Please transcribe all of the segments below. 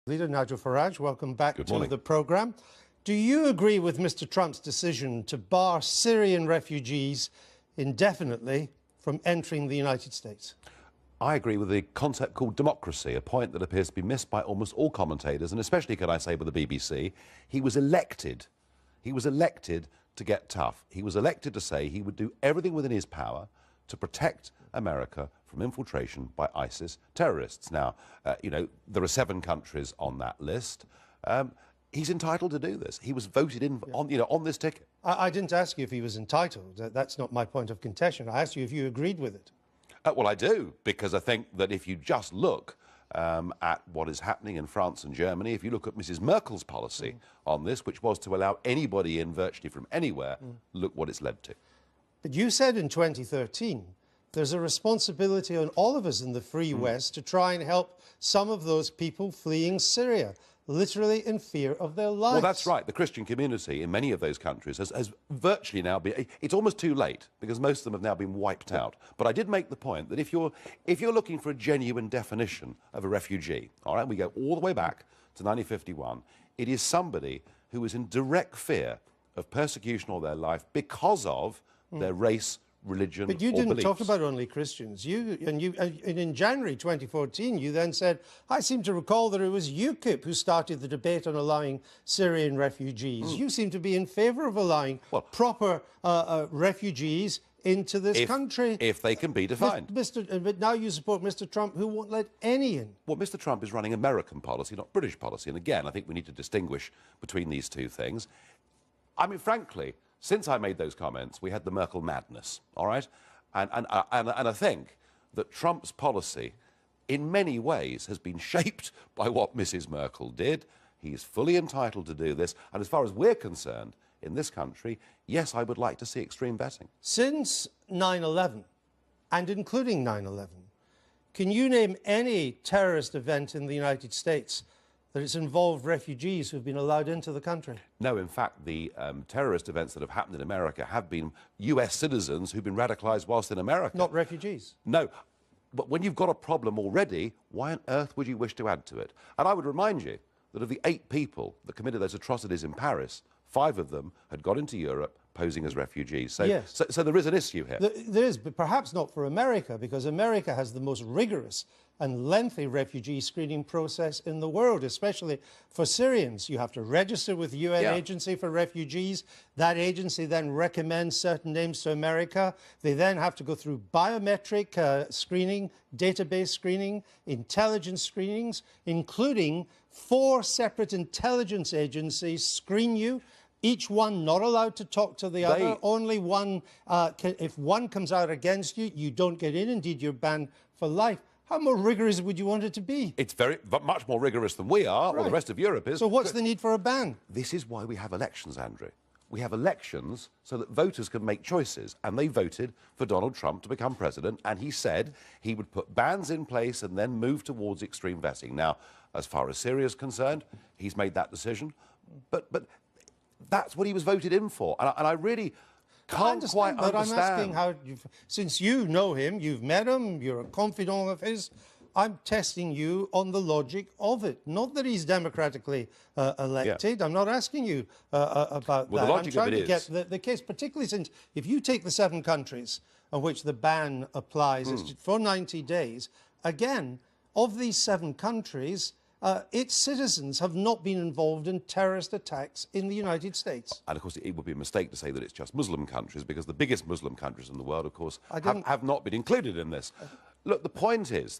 Leader Nigel Farage, welcome back to the programme. Do you agree with Mr. Trump's decision to bar Syrian refugees indefinitely from entering the United States? I agree with the concept called democracy, a point that appears to be missed by almost all commentators, and especially, can I say, by the BBC. He was elected. He was elected to get tough. He was elected to say he would do everything within his power to protect America from infiltration by ISIS terrorists. Now, you know, there are 7 countries on that list. He's entitled to do this. He was voted in on this ticket. I didn't ask you if he was entitled. That's not my point of contention. I asked you if you agreed with it. Well, I do, because I think that if you just look at what is happening in France and Germany, if you look at Mrs. Merkel's policy on this, which was to allow anybody in virtually from anywhere, look what it's led to. But you said in 2013, there's a responsibility on all of us in the free West to try and help some of those people fleeing Syria, literally in fear of their lives. Well, that's right. The Christian community in many of those countries has virtually now been... It's almost too late, because most of them have now been wiped out. But I did make the point that if you're looking for a genuine definition of a refugee, all right, we go all the way back to 1951, it is somebody who is in direct fear of persecution all their life because of their race, religion, But you didn't beliefs. talk about only Christians. And in January 2014, you then said, I seem to recall that it was UKIP who started the debate on allowing Syrian refugees. You seem to be in favour of allowing proper refugees into this country. If they can be defined. But now you support Mr. Trump, who won't let any in. Well, Mr. Trump is running American policy, not British policy. And again, I think we need to distinguish between these two things. I mean, frankly, since I made those comments, we had the Merkel madness, all right? And I think that Trump's policy, in many ways, has been shaped by what Mrs. Merkel did. He is fully entitled to do this. And as far as we're concerned, in this country, yes, I would like to see extreme vetting. Since 9/11, and including 9/11, can you name any terrorist event in the United States that it's involved refugees who've been allowed into the country? No, in fact, the terrorist events that have happened in America have been US citizens who've been radicalised whilst in America. Not refugees? No. But when you've got a problem already, why on earth would you wish to add to it? And I would remind you that of the 8 people that committed those atrocities in Paris, 5 of them had got into Europe posing as refugees. So, yes. so there is an issue here. There is, but perhaps not for America, because America has the most rigorous and lengthy refugee screening process in the world, especially for Syrians. You have to register with the UN Agency for Refugees. That agency then recommends certain names to America. They then have to go through biometric screening, database screening, intelligence screenings, including 4 separate intelligence agencies screen you. Each one not allowed to talk to the other. Only one, if one comes out against you, you don't get in. Indeed, you're banned for life. How more rigorous would you want it to be? It's much more rigorous than we are, or the rest of Europe is. So what's the need for a ban? This is why we have elections, Andrew. We have elections so that voters can make choices, and they voted for Donald Trump to become president, and he said he would put bans in place and then move towards extreme vetting. Now, as far as Syria is concerned, he's made that decision, but that's what he was voted in for, and I really can't quite understand. But I'm asking how, since you know him, you've met him, you're a confidant of his, I'm testing you on the logic of it. Not that he's democratically elected. I'm not asking you about that. The logic I'm trying of it to get the case, particularly since if you take the 7 countries on which the ban applies for 90 days, again, of these 7 countries, its citizens have not been involved in terrorist attacks in the United States. And, of course, it would be a mistake to say that it's just Muslim countries, because the biggest Muslim countries in the world, of course, have not been included in this. Look, the point is,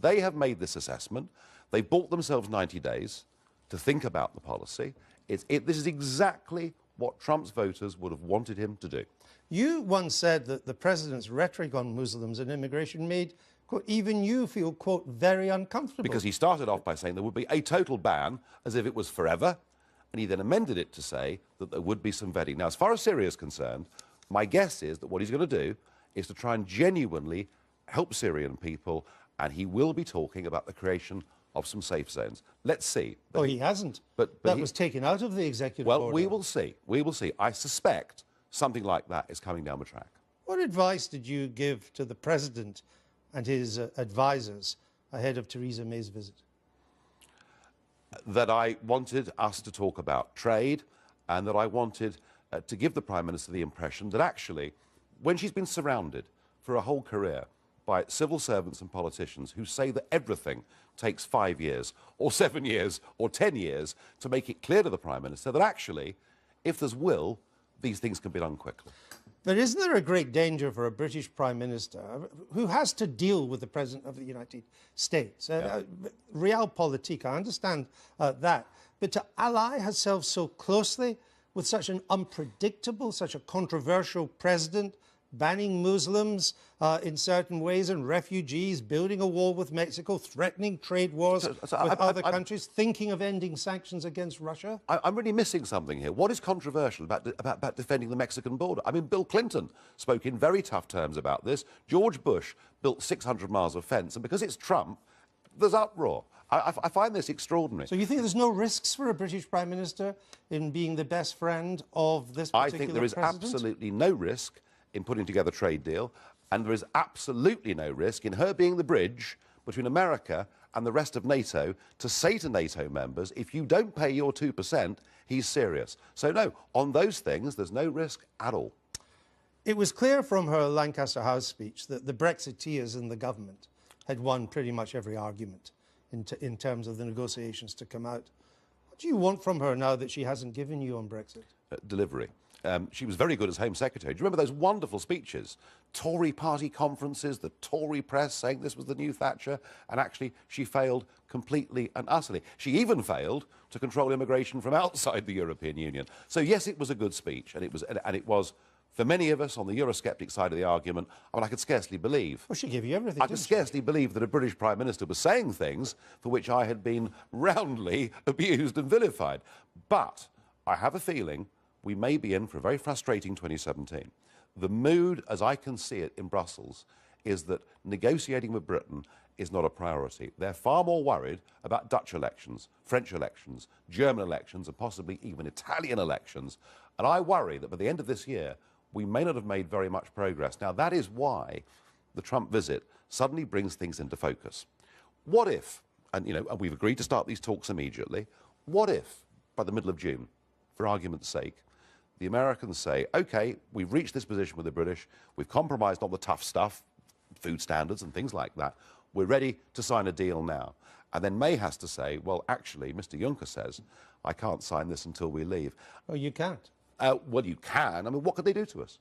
they have made this assessment. They've bought themselves 90 days to think about the policy. This is exactly what Trump's voters would have wanted him to do. You once said that the president's rhetoric on Muslims and immigration made, quote, even you feel, quote, very uncomfortable. Because he started off by saying there would be a total ban, as if it was forever, and he then amended it to say that there would be some vetting. Now, as far as Syria is concerned, my guess is that what he's going to do is to try and genuinely help Syrian people, and he will be talking about the creation of some safe zones. Let's see. Oh, he hasn't. But that was taken out of the executive order. Well, we will see. We will see. I suspect something like that is coming down the track. What advice did you give to the president and his advisors ahead of Theresa May's visit? that I wanted us to talk about trade, and that I wanted to give the Prime Minister the impression that actually, when she's been surrounded for a whole career by civil servants and politicians who say that everything takes 5 years, or 7 years, or 10 years, to make it clear to the Prime Minister that actually, if there's will, these things can be done quickly. But isn't there a great danger for a British Prime Minister who has to deal with the President of the United States? Realpolitik, I understand that. But to ally herself so closely with such an unpredictable, such a controversial president, banning Muslims in certain ways and refugees, building a wall with Mexico, threatening trade wars with other countries, thinking of ending sanctions against Russia? I'm really missing something here. What is controversial about defending the Mexican border? I mean, Bill Clinton spoke in very tough terms about this. George Bush built 600 miles of fence, and because it's Trump, there's uproar. I find this extraordinary. So you think there's no risks for a British Prime Minister in being the best friend of this particular I think there is president? absolutely no risk in putting together a trade deal, and there is absolutely no risk in her being the bridge between America and the rest of NATO to say to NATO members, if you don't pay your 2%, he's serious. So no, on those things, there's no risk at all. It was clear from her Lancaster House speech that the Brexiteers in the government had won pretty much every argument in terms of the negotiations to come out. What do you want from her now that she hasn't given you on Brexit? Delivery. She was very good as Home Secretary. Do you remember those wonderful speeches? Tory party conferences, the Tory press saying this was the new Thatcher, and actually she failed completely and utterly. She even failed to control immigration from outside the European Union. So yes, it was a good speech, and it was for many of us on the Eurosceptic side of the argument, I mean, I could scarcely believe. Well, she gave you everything, I could scarcely believe that a British Prime Minister was saying things for which I had been roundly abused and vilified. But I have a feeling we may be in for a very frustrating 2017. The mood, as I can see it in Brussels, is that negotiating with Britain is not a priority. They're far more worried about Dutch elections, French elections, German elections, and possibly even Italian elections. And I worry that by the end of this year, we may not have made very much progress. Now, that is why the Trump visit suddenly brings things into focus. What if, and we've agreed to start these talks immediately, what if, by the middle of June, for argument's sake, the Americans say, OK, we've reached this position with the British, we've compromised on the tough stuff, food standards and things like that, we're ready to sign a deal now. And then May has to say, well, actually, Mr. Juncker says, I can't sign this until we leave. Oh, you can't? Well, you can. I mean, what could they do to us?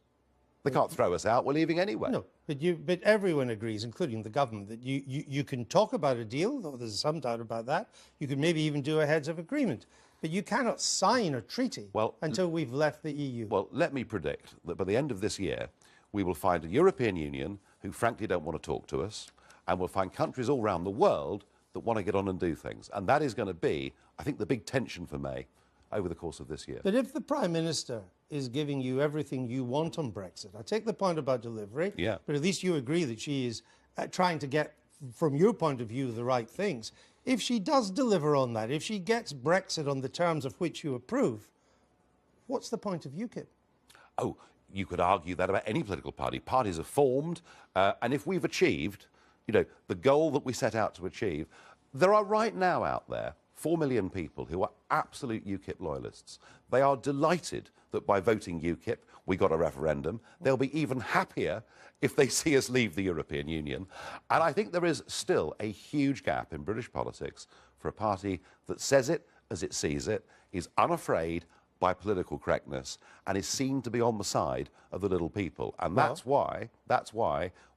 They can't throw us out. We're leaving anyway. No, but everyone agrees, including the government, that you can talk about a deal, though there's some doubt about that. You could maybe even do a heads of agreement. But you cannot sign a treaty until we've left the EU. Well, let me predict that by the end of this year, we will find a European Union who frankly don't want to talk to us, and we'll find countries all around the world that want to get on and do things. And that is going to be, I think, the big tension for May over the course of this year. But if the Prime Minister is giving you everything you want on Brexit, I take the point about delivery, but at least you agree that she is trying to get, from your point of view, the right things. If she does deliver on that, if she gets Brexit on the terms of which you approve, what's the point of UKIP? Oh, you could argue that about any political party. Parties are formed, and if we've achieved, the goal that we set out to achieve, there are right now out there 4 million people who are absolute UKIP loyalists. They are delighted that by voting UKIP, we got a referendum. They'll be even happier if they see us leave the European Union. And I think there is still a huge gap in British politics for a party that says it as it sees it, is unafraid by political correctness, and is seen to be on the side of the little people. And that's why,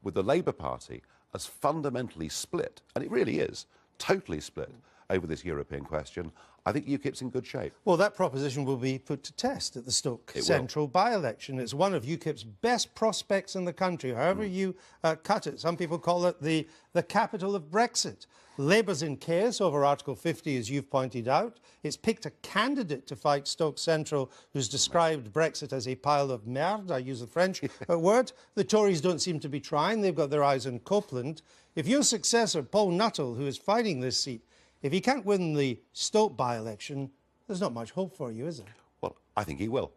with the Labour Party as fundamentally split, and it really is, totally split, over this European question, I think UKIP's in good shape. Well, that proposition will be put to test at the Stoke Central by-election. It's one of UKIP's best prospects in the country, however you cut it. Some people call it the capital of Brexit. Labour's in chaos over Article 50, as you've pointed out. It's picked a candidate to fight Stoke Central who's described Brexit as a pile of merde, I use the French word. The Tories don't seem to be trying. They've got their eyes on Copeland. If your successor, Paul Nuttall, who is fighting this seat, if he can't win the Stoke by-election, there's not much hope for you, is there? Well, I think he will.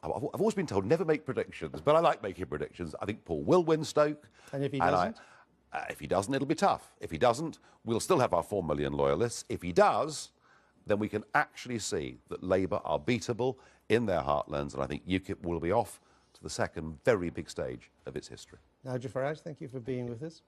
I've always been told never make predictions, but I like making predictions. I think Paul will win Stoke. And if he doesn't? If he doesn't, it'll be tough. If he doesn't, we'll still have our 4 million loyalists. If he does, then we can actually see that Labour are beatable in their heartlands, and I think UKIP will be off to the second very big stage of its history. Nigel Farage, thank you for being with us.